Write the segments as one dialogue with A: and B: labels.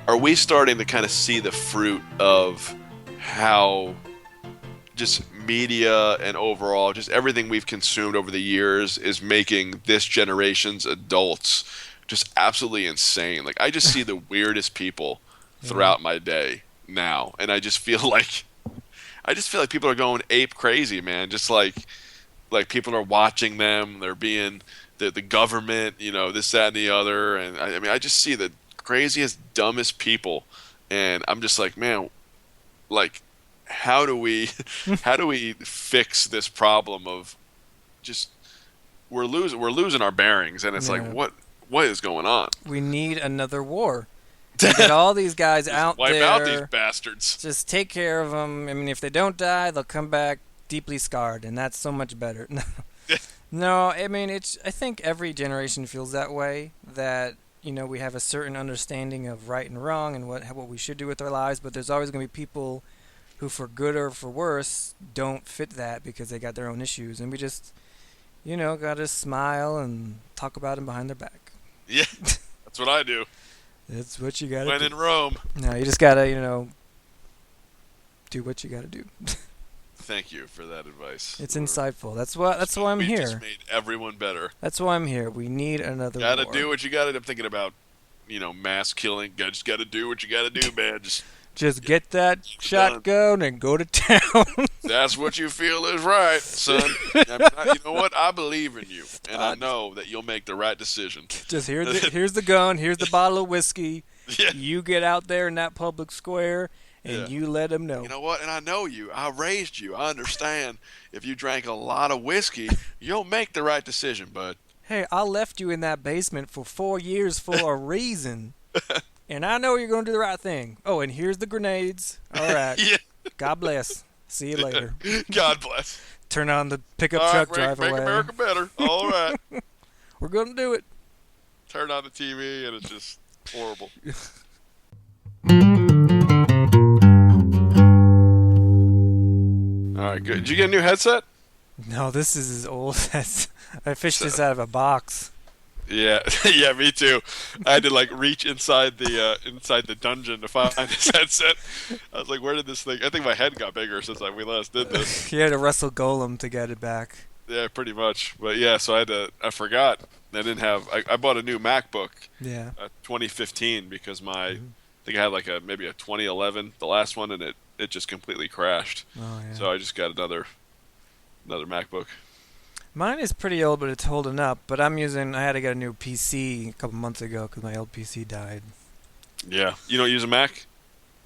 A: are we starting to kind of see the fruit of how just media and overall just everything we've consumed over the years is making this generation's adults just absolutely insane? Like, I just see the weirdest people
B: Yeah.
A: throughout my day now, and I just feel like people are going ape crazy, man. Just like people are watching them. They're being the government, this, that, and the other. And I mean, I just see the craziest, dumbest people, and I'm just like, man, like, how do we, how do we fix this problem of just we're losing our bearings, and it's like,
B: Yeah.
A: what is going on?
B: We need another war. We get all these guys
A: Just
B: out
A: wipe out these
B: there.
A: bastards.
B: Just take care of them. I mean, if they don't die, they'll come back deeply scarred, and that's so much better. No, I mean, it's. I think every generation feels that way. That we have a certain understanding of right and wrong and what we should do with our lives. But there's always going to be people who, for good or for worse, don't fit that because they got their own issues, and we just, gotta smile and talk about them behind their back.
A: Yeah, that's what I do
B: That's what you gotta
A: when
B: do.
A: in Rome.
B: No, you just gotta, do what you gotta do.
A: Thank you for that advice.
B: It's insightful. That's why I'm
A: We just
B: here.
A: made everyone better.
B: That's why I'm here. We need another
A: Gotta
B: war.
A: do what you gotta do. I'm thinking about, mass killing. Just gotta do what you gotta do, man. Just
B: Just
A: get
B: get that
A: it done.
B: shotgun and go to town.
A: That's what you feel is right, son. You know what? I believe in you, and I know that you'll make the right decision.
B: Just here's the gun. Here's the bottle of whiskey.
A: Yeah,
B: You get out there in that public square
A: yeah.
B: and you let them know.
A: You know what? And I know you. I raised you. I understand. If you drank a lot of whiskey, you'll make the right decision, bud.
B: Hey, I left you in that basement for 4 years for a reason. And I know you're going to do the right thing. Oh, and here's the grenades. All right.
A: Yeah.
B: God bless. See you later.
A: God bless.
B: Turn on the pickup
A: All
B: truck,
A: right,
B: drive
A: make
B: away.
A: America better. All right.
B: We're going to do it.
A: Turn on the TV, and it's just horrible. All right, good. Did you get a new headset?
B: No, this is as old as I fished this out of a box.
A: Yeah, yeah, me too. I had to reach inside the dungeon to find this headset. I was like, where did this thing? I think my head got bigger since we last did this.
B: He had to wrestle Golem to get it back.
A: Yeah, pretty much. But yeah, so I forgot. I didn't have. I bought a new MacBook,
B: Yeah.
A: 2015, because I
B: Mhm.
A: think I had maybe a 2011, the last one, and it just completely crashed.
B: Oh yeah.
A: So I just got another MacBook.
B: Mine is pretty old, but it's holding up. But I had to get a new PC a couple months ago because my old PC died.
A: Yeah, you don't use a Mac?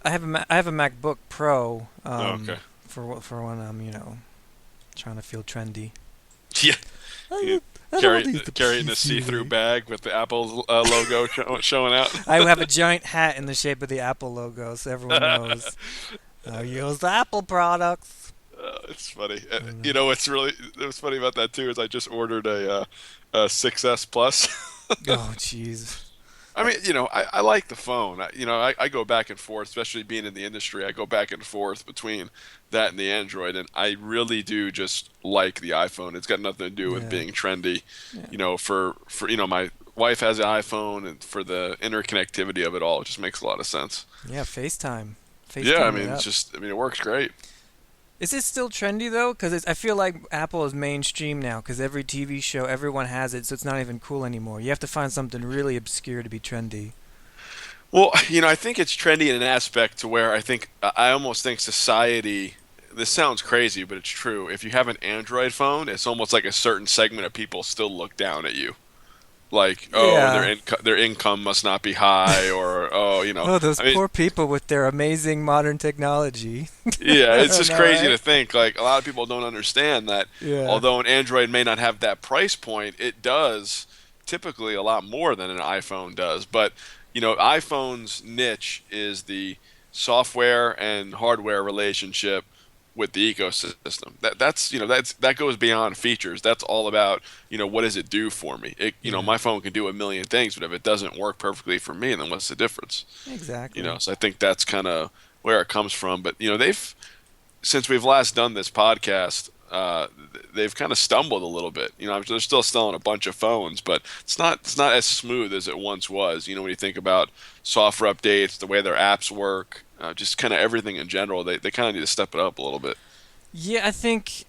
B: I have a MacBook Pro.
A: Oh, okay.
B: For when I'm trying to feel trendy.
A: Yeah.
B: I, I
A: Carry
B: don't use the
A: carry it in a
B: PC.
A: see-through bag with the Apple logo showing out.
B: I have a giant hat in the shape of the Apple logo, so everyone knows. I use Apple products.
A: It's funny.
B: Mm.
A: What's funny about that too is I just ordered a 6S Plus.
B: Oh, jeez.
A: I mean, I like the phone. I go back and forth, especially being in the industry. I go back and forth between that and the Android, and I really do just like the iPhone. It's got nothing to do with
B: Yeah.
A: being trendy.
B: Yeah.
A: For my wife has an iPhone, and for the interconnectivity of it all, it just makes a lot of sense.
B: Yeah, FaceTime.
A: Yeah, I
B: FaceTime it
A: mean,
B: up.
A: it works great.
B: Is it still trendy though? Because I feel like Apple is mainstream now. Because every TV show, everyone has it, so it's not even cool anymore. You have to find something really obscure to be trendy.
A: Well, I think it's trendy in an aspect to where I almost think society. This sounds crazy, but it's true. If you have an Android phone, it's almost like a certain segment of people still look down at you. Like, oh,
B: Yeah.
A: their income must not be high, or oh,
B: Oh, those
A: I mean,
B: poor people with their amazing modern technology.
A: yeah, it's
B: I
A: just
B: know,
A: crazy
B: right?
A: to think. Like, a lot of people don't understand that.
B: Yeah.
A: Although an Android may not have that price point, it does typically a lot more than an iPhone does. But iPhone's niche is the software and hardware relationship with the ecosystem. That goes beyond features. That's all about, what does it do for me?
B: Yeah.
A: My phone can do a million things, but if it doesn't work perfectly for me, then what's the difference?
B: Exactly.
A: So I think that's kind of where it comes from. But they've since we've last done this podcast, they've kind of stumbled a little bit. They're still selling a bunch of phones, but it's not as smooth as it once was. When you think about software updates, the way their apps work, just kind of everything in general, they kind of need to step it up a little bit.
B: Yeah, I think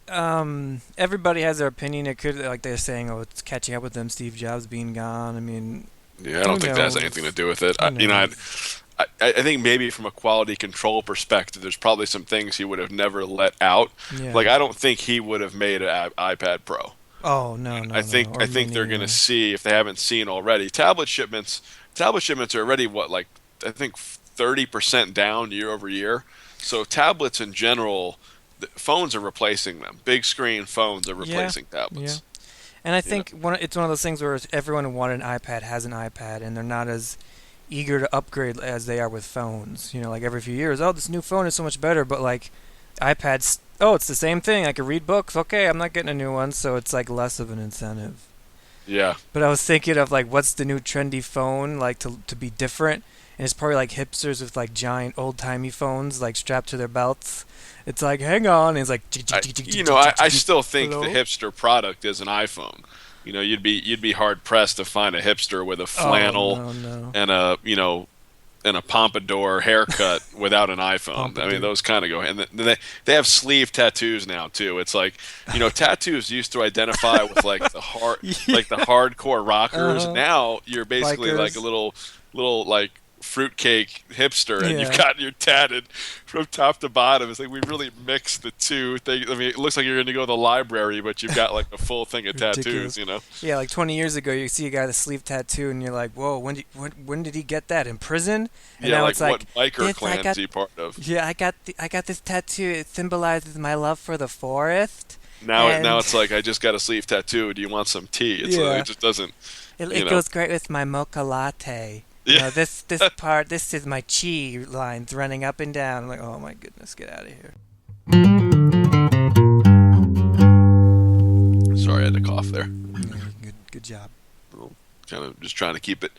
B: everybody has their opinion. It could, like they're saying, oh, it's catching up with them. Steve Jobs being gone. I mean,
A: Yeah, I
B: who
A: don't think that has
B: knows?
A: anything to do with it.
B: Who knows?
A: I think maybe from a quality control perspective, there's probably some things he would have never let out.
B: Yeah.
A: Like I don't think he would have made an iPad Pro.
B: Oh no, no,
A: I
B: no.
A: think
B: Or
A: I think
B: mini.
A: they're going to see if they haven't seen already. Tablet shipments are already what, like I think 30% down year over year. So tablets in general, phones are replacing them. Big screen phones are
B: Yeah,
A: replacing
B: yeah.
A: tablets.
B: And I
A: You know.
B: think it's one of those things where everyone who wanted an iPad has an iPad, and they're not as eager to upgrade as they are with phones. Like every few years, oh, this new phone is so much better, but like iPads, oh, it's the same thing. I can read books. Okay, I'm not getting a new one, so it's like less of an incentive.
A: Yeah.
B: But I was thinking of like, what's the new trendy phone like to be different? And it's probably like hipsters with like giant old timey phones like strapped to their belts. It's like, hang on, and it's like,
A: I still think the
B: hello.
A: hipster product is an iPhone. You'd be hard pressed to find a hipster with a
B: Oh
A: flannel
B: no no,
A: and a pompadour haircut without an iPhone. I mean,
B: pompadour.
A: those kind of go. And they have sleeve tattoos now too. It's like, tattoos used to identify with like the
B: Yeah.
A: hardcore rockers.
B: Uh-huh.
A: Now you're basically like a
B: Bikers.
A: little like fruitcake hipster, and you've
B: Yeah.
A: got you're tatted from top to bottom. It's like we really mixed the two things. I mean, it looks like you're going to go to the library, but you've got like a full thing of tattoos.
B: Ridiculous. Yeah, like 20 years ago, you see a guy with a sleeve tattoo, and you're like, whoa, when did he get that? In prison? And
A: Yeah,
B: now
A: like
B: it's
A: what
B: like,
A: biker
B: I
A: clan is
B: got,
A: he part of?
B: yeah, I got this tattoo. It symbolizes my love for the forest,
A: Now
B: and
A: it's like I just got a sleeve tattoo. Do you want some tea?
B: yeah,
A: It just doesn't, you
B: it
A: know.
B: goes great with my mocha latte.
A: Yeah.
B: This part, this is my chi lines running up and down. I'm like, oh my goodness, get out of here.
A: Sorry, I had to cough there.
B: Yeah, good job.
A: Kind of just trying to keep it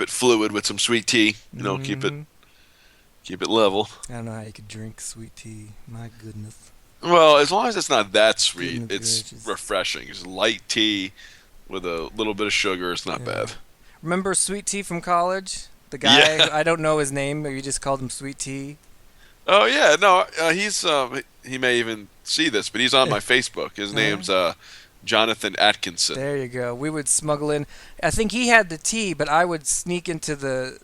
A: fluid with some sweet tea. Keep it
B: Hmm.
A: keep it level.
B: I don't know how you could drink sweet tea. My goodness.
A: Well, as long as it's not that sweet,
B: Goodness
A: it's
B: gracious.
A: refreshing. Just light tea with a little bit of sugar. It's not
B: Yeah.
A: bad.
B: Remember Sweet Tea from college? The guy,
A: Yeah.
B: I don't know his name, but you just called him Sweet Tea.
A: Oh yeah. No, he may even see this, but he's on my Facebook. His
B: Uh,
A: name's Jonathan Atkinson.
B: there you go. We would smuggle in. I think he had the tea, but I would sneak into the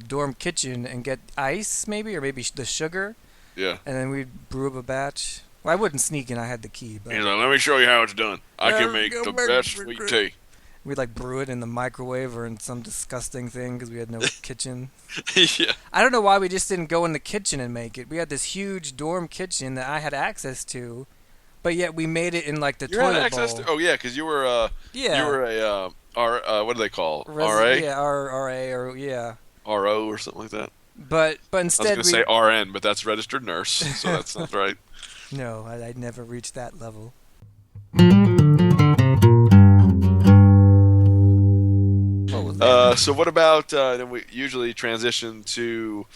B: dorm kitchen and get ice, maybe, or maybe the sugar,
A: Yeah.
B: and then we'd brew up a batch. Well, I wouldn't sneak in. I had the key, but
A: He's like, let me show you how it's done. I
B: There
A: can
B: we
A: make
B: go,
A: the
B: baby.
A: best sweet tea.
B: we'd like brew it in the microwave or in some disgusting thing because we had no kitchen.
A: Yeah.
B: I don't know why we just didn't go in the kitchen and make it. We had this huge dorm kitchen that I had access to, but yet we made it in like the
A: You had
B: toilet
A: access
B: bowl.
A: to? Oh yeah, because
B: Yeah.
A: you were a what do they call RA,
B: Yeah, RA or yeah.
A: RO or something like that.
B: But
A: I was
B: instead
A: gonna say RN, but that's registered nurse, so that's not right.
B: no, I'd never reached that level. What was that?
A: So what about then we usually transition to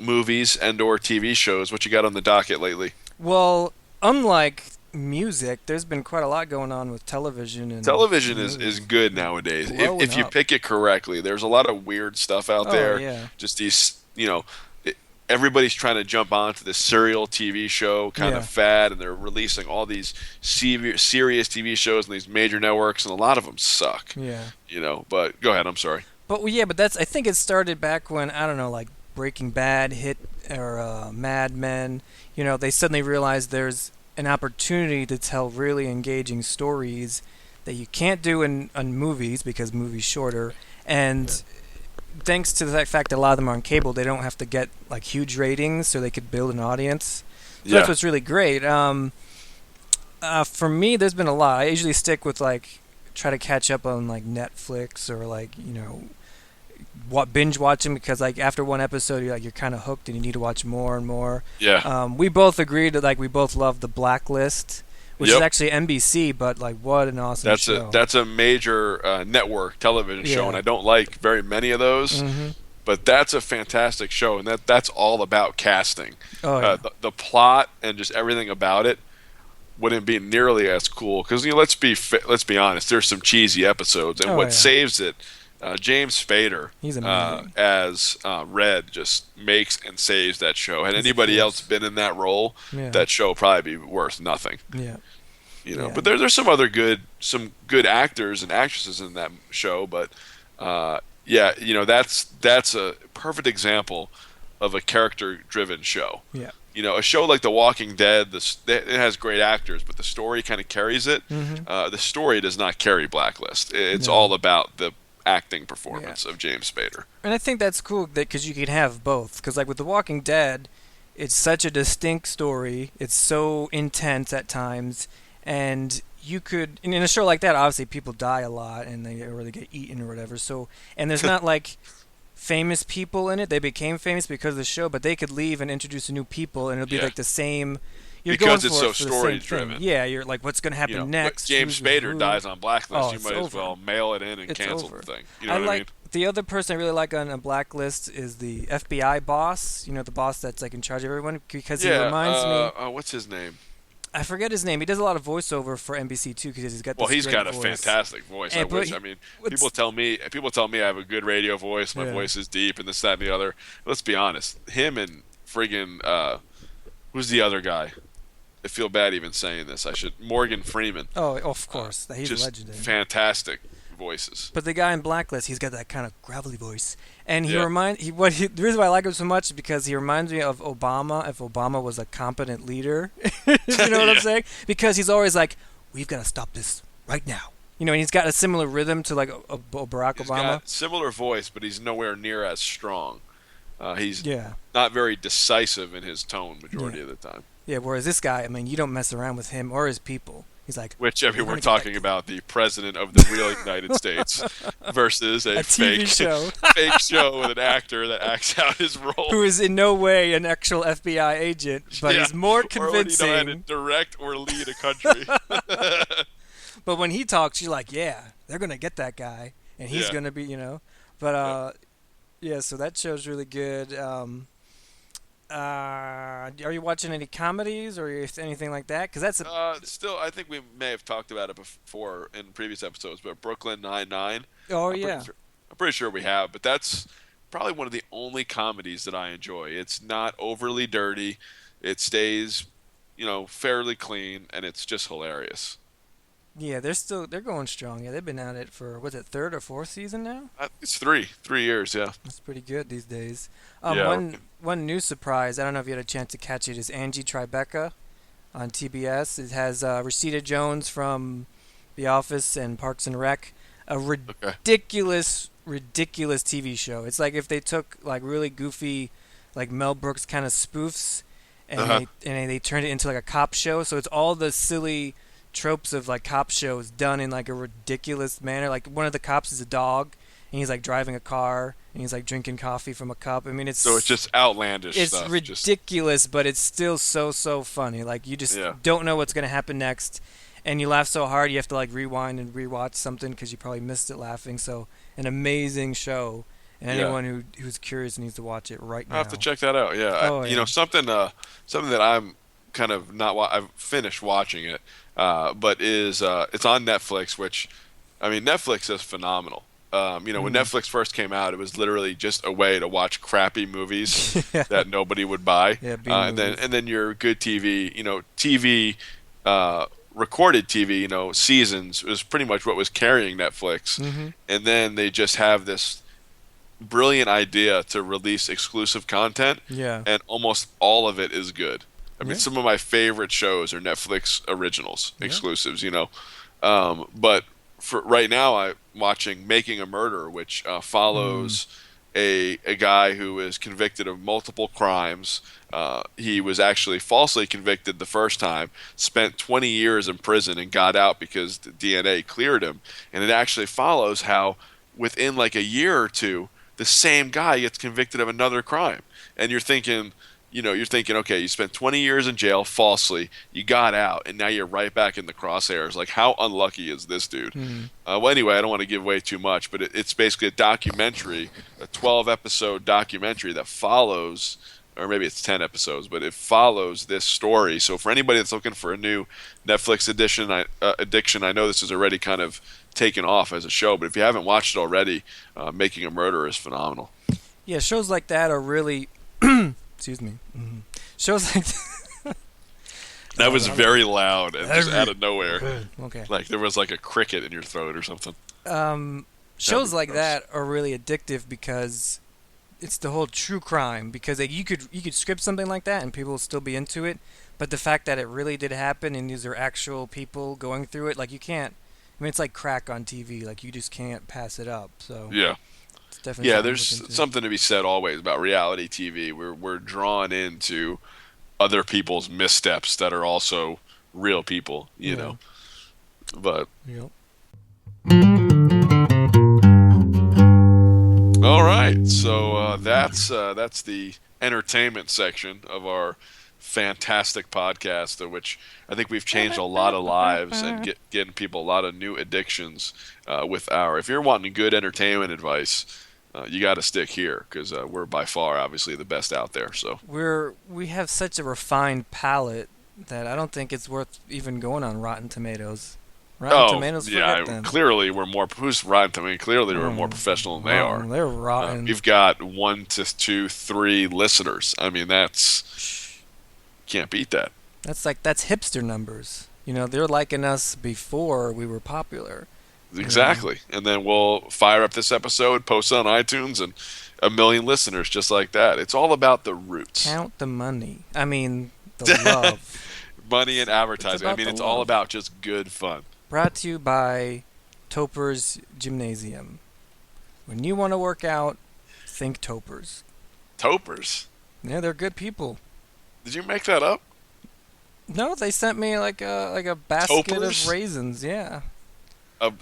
A: movies and/or TV shows. What you got on the docket lately?
B: Well, unlike music, there's been quite a lot going on with television and
A: Television is
B: movies.
A: good nowadays.
B: Blowing
A: If you
B: up.
A: pick it correctly, there's a lot of weird stuff out
B: Oh
A: there.
B: yeah.
A: Just these, everybody's trying to jump onto this serial TV show kind
B: Yeah.
A: of fad, and they're releasing all these serious TV shows on these major networks, and a lot of them suck.
B: Yeah.
A: But go ahead. I'm sorry.
B: But well, yeah, but that's I think it started back when I don't know, like Breaking Bad hit or Mad Men. They suddenly realized there's an opportunity to tell really engaging stories that you can't do in movies because movies shorter. And thanks to the fact that a lot of them are on cable, they don't have to get like huge ratings, so they could build an audience. So
A: Yeah.
B: that's what's really great. For me, there's been a lot. I usually stick with like try to catch up on like Netflix or like binge watching because like after one episode you're kind of hooked and you need to watch more and more.
A: Yeah.
B: We both agreed that like we both love The Blacklist, which is
A: Yep.
B: actually NBC, but like what an awesome
A: That's
B: show.
A: that's a major network television show,
B: Yeah.
A: and I don't like very many of those.
B: Hmm.
A: But that's a fantastic show, and that's all about casting.
B: Oh yeah.
A: The plot and just everything about it wouldn't be nearly as cool because let's be honest. There's some cheesy episodes, and
B: Oh
A: what
B: yeah,
A: saves it, James Spader
B: he's amazing.
A: as Red just makes and saves that show. Had
B: He's a
A: anybody else
B: force.
A: been in that role,
B: Yeah,
A: that show would probably be worth nothing.
B: yeah, yeah.
A: But there's some good actors and actresses in that show. But yeah, that's a perfect example of a character-driven show.
B: Yeah.
A: A show like The Walking Dead, it has great actors, but the story kind of carries it.
B: Mm-hmm.
A: The story does not carry Blacklist. It's
B: No.
A: all about the acting
B: Yeah.
A: performance of James Spader.
B: And I think that's cool that because you can have both. Because like with The Walking Dead, it's such a distinct story. It's so intense at times, and you could in a show like that, obviously people die a lot and they get eaten or whatever. So and there's not like famous people in it. They became famous because of the show, but they could leave and introduce new people, and it'll be
A: Yeah,
B: like the same. You're going
A: because it's
B: for
A: so
B: it for the
A: story
B: same thing.
A: driven.
B: Yeah, you're like, what's going to happen
A: But
B: next?
A: James
B: Who's
A: Spader
B: who?
A: dies on Blacklist,
B: Oh,
A: you
B: it's
A: might as
B: over.
A: well mail it in and
B: It's
A: cancel
B: over.
A: the thing. You know
B: I
A: what I mean?
B: like the other person I really like on a Blacklist is the FBI boss. The boss that's like in charge of everyone because he
A: Yeah.
B: reminds me.
A: What's his name?
B: I forget his name. He does a lot of voiceover for NBC too because he's got
A: Well,
B: this
A: he's
B: great
A: got a
B: voice.
A: fantastic voice.
B: And, but
A: I mean,
B: what's-
A: people tell me I have a good radio voice. My
B: Yeah.
A: voice is deep, and this, that, and the other. Let's be honest. Him and friggin' who's the other guy? I feel bad even saying this. Morgan Freeman.
B: Oh, of course, he's
A: Just
B: legendary.
A: fantastic voices.
B: But the guy in Blacklist, he's got that kind of gravelly voice, and
A: Yeah.
B: the reason why I like him so much is because he reminds me of Obama. If Obama was a competent leader, you know what I'm
A: Yeah.
B: saying? Because he's always like, "We've got to stop this right now." And he's got a similar rhythm to like a Barack
A: He's
B: Obama.
A: got similar voice, but he's nowhere near as strong. He's
B: Yeah,
A: not very decisive in his tone majority
B: Yeah.
A: of the time.
B: yeah. Whereas this guy, I mean, you don't mess around with him or his people. He's like,
A: Which, I mean,
B: "We're
A: we're
B: gonna get
A: talking about the president of the real United States versus a
B: a TV
A: fake
B: show
A: fake show with an actor that acts out his role.
B: who is in no way an actual FBI agent, but
A: Yeah.
B: he's more
A: Or would he know how to
B: convincing."
A: direct or lead a country.
B: But when he talks, you're like, yeah, they're gonna get that guy, and he's
A: Yeah.
B: gonna be. But yeah. So that show's really good. Are you watching any comedies or anything like that? Because that's
A: Still, I think we may have talked about it before in previous episodes, but Brooklyn Nine-Nine.
B: oh
A: I'm
B: yeah,
A: I'm pretty sure we have, but that's probably one of the only comedies that I enjoy. It's not overly dirty. It stays, fairly clean, and it's just hilarious.
B: yeah. They're going strong. Yeah, they've been at it for what's it, third or fourth season now?
A: It's 3 years, yeah.
B: That's pretty good these days.
A: Yeah.
B: One new surprise. I don't know if you had a chance to catch it. Is Angie Tribeca on TBS? It has Rashida Jones from The Office and Parks and Rec. A
A: Okay.
B: ridiculous TV show. It's like if they took like really goofy, like Mel Brooks kind of spoofs, and
A: Uh-huh.
B: they turned it into like a cop show. So it's all the silly tropes of like cop shows done in like a ridiculous manner. Like one of the cops is a dog, and he's like driving a car, and he's like drinking coffee from a cup. I mean,
A: So it's just outlandish
B: it's
A: stuff.
B: ridiculous, but it's still so funny. Like you just
A: Yeah.
B: don't know what's gonna happen next, and you laugh so hard you have to like rewind and rewatch something because you probably missed it laughing. So an amazing show, and
A: Yeah.
B: anyone who's curious needs to watch it right now.
A: I'll have to check that out. Yeah.
B: Oh, yeah.
A: Something that I'm kind of not. I've finished watching it, but is it's on Netflix. Which, I mean, Netflix is phenomenal. When Netflix first came out, it was literally just a way to watch crappy movies
B: Yeah.
A: that nobody would buy.
B: Yeah, B
A: and
B: movies.
A: then your good TV, TV, recorded TV, seasons was pretty much what was carrying Netflix.
B: Mm-hmm.
A: And then they just have this brilliant idea to release exclusive content,
B: Yeah.
A: and almost all of it is good. I mean,
B: Yeah.
A: some of my favorite shows are Netflix originals,
B: Yeah.
A: exclusives. But for right now, I'm watching Making a Murder, which follows a guy who is convicted of multiple crimes. He was actually falsely convicted the first time, spent 20 years in prison, and got out because the DNA cleared him. And it actually follows how within like a year or two, the same guy gets convicted of another crime. And you're thinking, okay, you spent 20 years in jail falsely, you got out, and now you're right back in the crosshairs. Like, how unlucky is this dude?
B: Mhm.
A: Well, anyway, I don't want to give away too much, but it's basically a documentary, a 12-episode documentary that follows or maybe it's 10 episodes, but it follows this story. So for anybody that's looking for a new Netflix addiction, I know this is already kind of taken off as a show, but if you haven't watched it already, Making a Murderer is phenomenal.
B: Yeah, shows like that are really excuse me. Shows like
A: That was very loud and just out of nowhere.
B: okay.
A: Like there was like a cricket in your throat or something.
B: Shows like
A: gross.
B: that are really addictive because it's the whole true crime. Because like, you could script something like that and people will still be into it, but the fact that it really did happen and these are actual people going through it, like you can't. I mean, it's like crack on TV. Like you just can't pass it up. So
A: Yeah.
B: it's definitely
A: Yeah,
B: something to
A: there's
B: look into.
A: something to be said always about reality TV. We're drawn into other people's missteps that are also real people, you
B: Yeah.
A: know. But
B: Yep.
A: all right, so that's the entertainment section of our fantastic podcast, of which I think we've changed a lot of lives and getting people a lot of new addictions with our. If you're wanting good entertainment advice, you got to stick here because we're by far obviously the best out there. So
B: We have such a refined palate that I don't think it's worth even going on Rotten Tomatoes. Rotten Tomatoes, forget
A: yeah,
B: them.
A: clearly we're more. Who's Rotten Tomatoes? Clearly we're more professional than they are.
B: They're rotten.
A: We've got 1 to 2, 3 listeners. I mean, can't beat that.
B: That's hipster numbers. They're liking us before we were popular.
A: Exactly. And then we'll fire up this episode, post it on iTunes, and 1 million listeners just like that. It's all about the roots.
B: Count the money. I mean, the love.
A: Money and advertising. I mean, it's all
B: love.
A: about just good fun.
B: Brought to you by Topers Gymnasium. When you want to work out, think Topers.
A: Topers?
B: Yeah, they're good people.
A: Did you make that up?
B: No, they sent me like a basket
A: Topers?
B: of raisins. Yeah,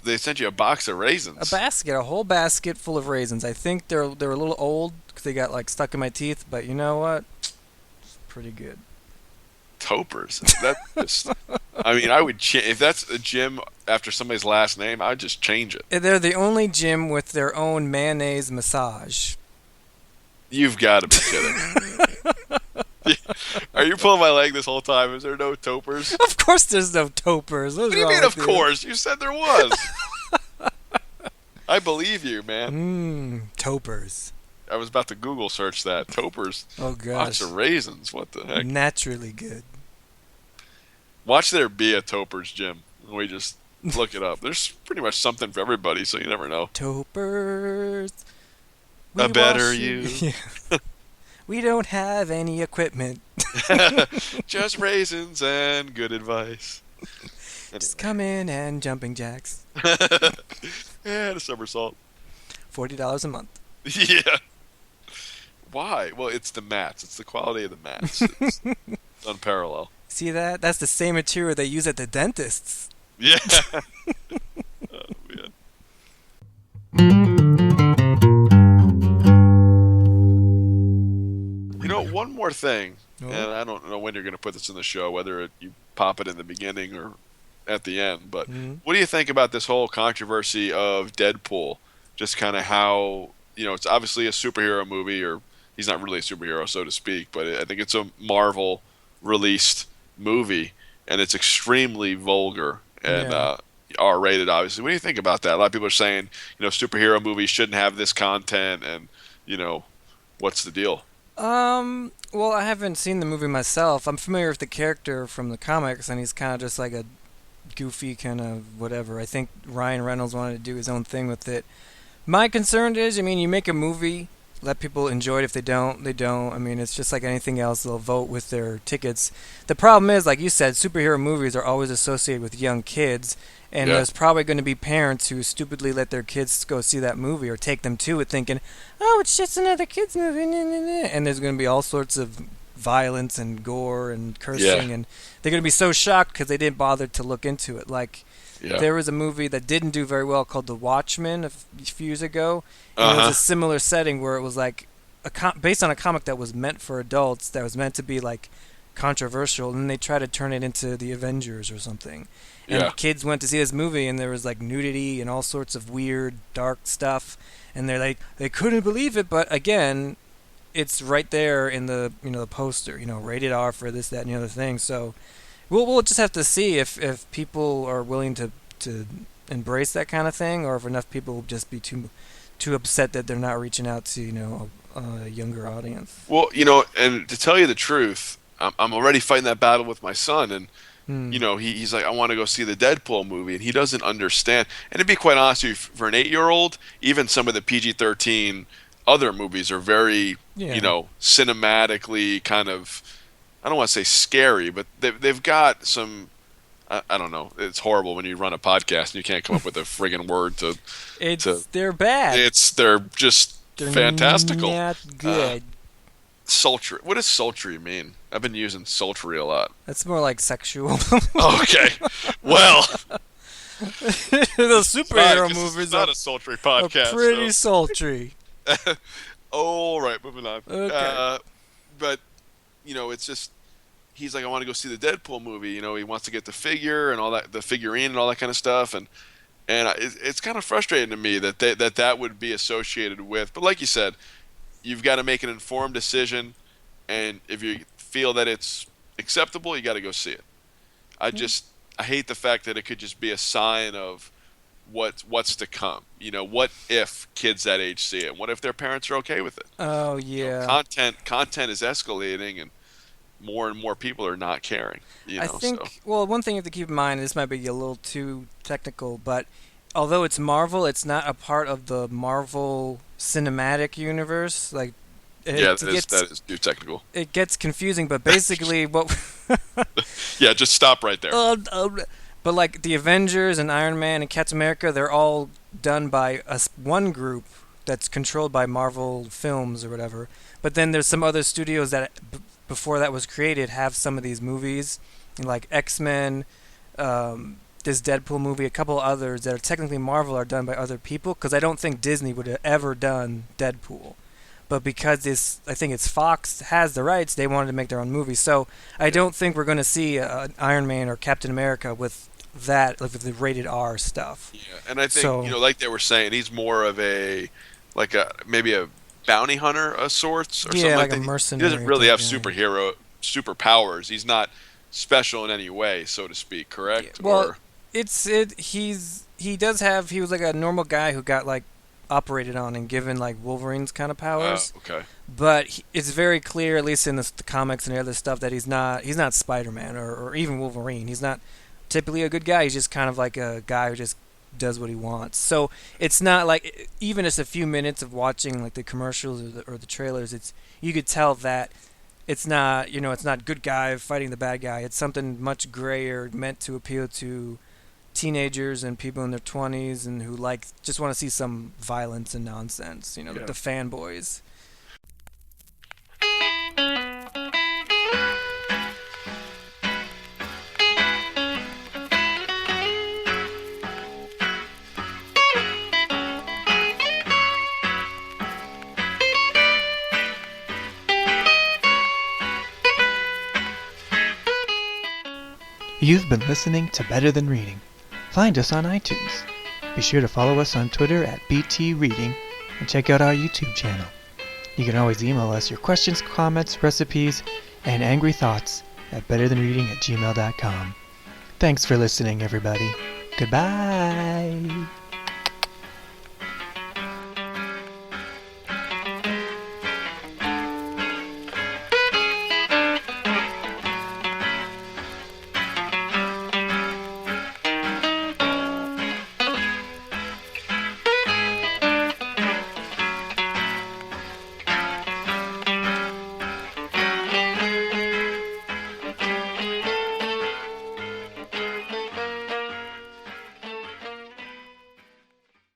A: They sent you a box of raisins.
B: a whole basket full of raisins. I think they're a little old because they got like stuck in my teeth. But you know what? It's pretty good.
A: Topers. That just. I mean, I would if that's a gym after somebody's last name, I'd just change it.
B: They're the only gym with their own mayonnaise massage.
A: You've got to be kidding. Are you pulling my leg this whole time? Is there no Topers?
B: Of course, there's no Topers.
A: What do you mean, of course? You said there was. I believe you, man.
B: Topers.
A: I was about to Google search that. Topers.
B: Oh gosh.
A: Box of raisins. What the heck?
B: Naturally good.
A: Watch there be a Topers gym. We just look it up. There's pretty much something for everybody, so you never know.
B: Topers.
A: A better
B: wash
A: you.
B: Yeah. We don't have any equipment.
A: Just raisins and good advice.
B: Just come in and jumping jacks.
A: And a somersault.
B: $40 a month.
A: Yeah. Why? Well, it's the mats. It's the quality of the mats. It's unparalleled.
B: See that? That's the same material they use at the dentists.
A: Yeah. Oh, man. You know, one more thing, and I don't know when you're going to put this in the show, whether you pop it in the beginning or at the end, but what do you think about this whole controversy of Deadpool? Just kind of how, it's obviously a superhero movie, or he's not really a superhero, so to speak, but I think it's a Marvel-released movie, and it's extremely vulgar and R-rated, obviously. What do you think about that? A lot of people are saying, superhero movies shouldn't have this content, and, what's the deal?
B: Well, I haven't seen the movie myself. I'm familiar with the character from the comics, and he's kind of just like a goofy kind of whatever. I think Ryan Reynolds wanted to do his own thing with it. My concern is, you make a movie, let people enjoy it. If they don't, they don't. I mean, it's just like anything else. They'll vote with their tickets. The problem is, like you said, superhero movies are always associated with young kids, and there's probably going to be parents who stupidly let their kids go see that movie or take them to it thinking, oh, it's just another kid's movie, and there's going to be all sorts of violence and gore and cursing, and they're going to be so shocked because they didn't bother to look into it. Like, there was a movie that didn't do very well called The Watchmen a few years ago, and it was a similar setting where it was like based on a comic that was meant for adults, that was meant to be like controversial, and they tried to turn it into the Avengers or something. And kids went to see this movie, and there was like nudity and all sorts of weird, dark stuff, and they couldn't believe it. But again, it's right there in the the poster, rated R for this, that, and the other thing. So we'll just have to see if people are willing to embrace that kind of thing, or if enough people will just be too upset that they're not reaching out to a younger audience.
A: Well, and to tell you the truth, I'm already fighting that battle with my son, and
B: Hmm.
A: he's like, I want to go see the Deadpool movie, and he doesn't understand. And to be quite honest with you, for an 8-year-old, even some of the PG-13 other movies are very,
B: Yeah.
A: cinematically kind of, I don't want to say scary, but they've got some. I don't know. It's horrible when you run a podcast and you can't come up with a friggin' word to.
B: They're bad.
A: They're just
B: They're
A: fantastical.
B: not
A: Uh,
B: good.
A: Sultry. What does sultry mean? I've been using sultry a lot.
B: That's more like sexual.
A: Okay. Well,
B: The superhero
A: this
B: movies
A: is not
B: are,
A: a sultry
B: are
A: podcast.
B: pretty sultry.
A: All right, moving on.
B: Okay.
A: But it's just he's like, I want to go see the Deadpool movie. He wants to get the figure and all that, the figurine and all that kind of stuff, and it's kind of frustrating to me that would be associated with. But like you said, you've got to make an informed decision, and if you feel that it's acceptable, you got to go see it. I hate the fact that it could just be a sign of what's to come. What if kids that age see it? What if their parents are okay with it?
B: Oh yeah.
A: Content is escalating, and more people are not caring.
B: I
A: So
B: think, well, one thing you have to keep in mind, this might be a little too technical, but although it's Marvel, it's not a part of the Marvel cinematic universe. Like,
A: yeah,
B: it
A: that
B: gets
A: is too technical.
B: it gets confusing, but basically what
A: Yeah, just stop right there.
B: but like the Avengers and Iron Man and Captain America, they're all done by one group that's controlled by Marvel Films or whatever. But then there's some other studios that before that was created have some of these movies, like X-Men, this Deadpool movie, a couple others that are technically Marvel are done by other people, because I don't think Disney would have ever done Deadpool. But because I think it's Fox has the rights, they wanted to make their own movie. So I don't think we're going to see Iron Man or Captain America with that, like with the rated R stuff.
A: Yeah, and I think
B: So
A: like they were saying, he's more of maybe a bounty hunter of sorts or something
B: yeah,
A: like
B: like a
A: that. He
B: mercenary
A: doesn't really
B: type
A: have
B: guy.
A: superpowers. He's not special in any way, so to speak. Correct?
B: Well,
A: Or
B: he was like a normal guy who got like operated on and given like Wolverine's kind of powers.
A: okay.
B: But it's very clear, at least in the comics and the other stuff, that he's not Spider-Man or even Wolverine. He's not typically a good guy. He's just kind of like a guy who just does what he wants. So it's not like, even just a few minutes of watching like the commercials or the trailers, you could tell that it's not it's not good guy fighting the bad guy. It's something much grayer, meant to appeal to teenagers and people in their 20s and who just want to see some violence and nonsense.
A: Yeah.
B: The fanboys.
C: You've been listening to Better Than Reading. Find us on iTunes. Be sure to follow us on Twitter at BT Reading and check out our YouTube channel. You can always email us your questions, comments, recipes, and angry thoughts at betterthanreading@gmail.com. Thanks for listening, everybody. Goodbye.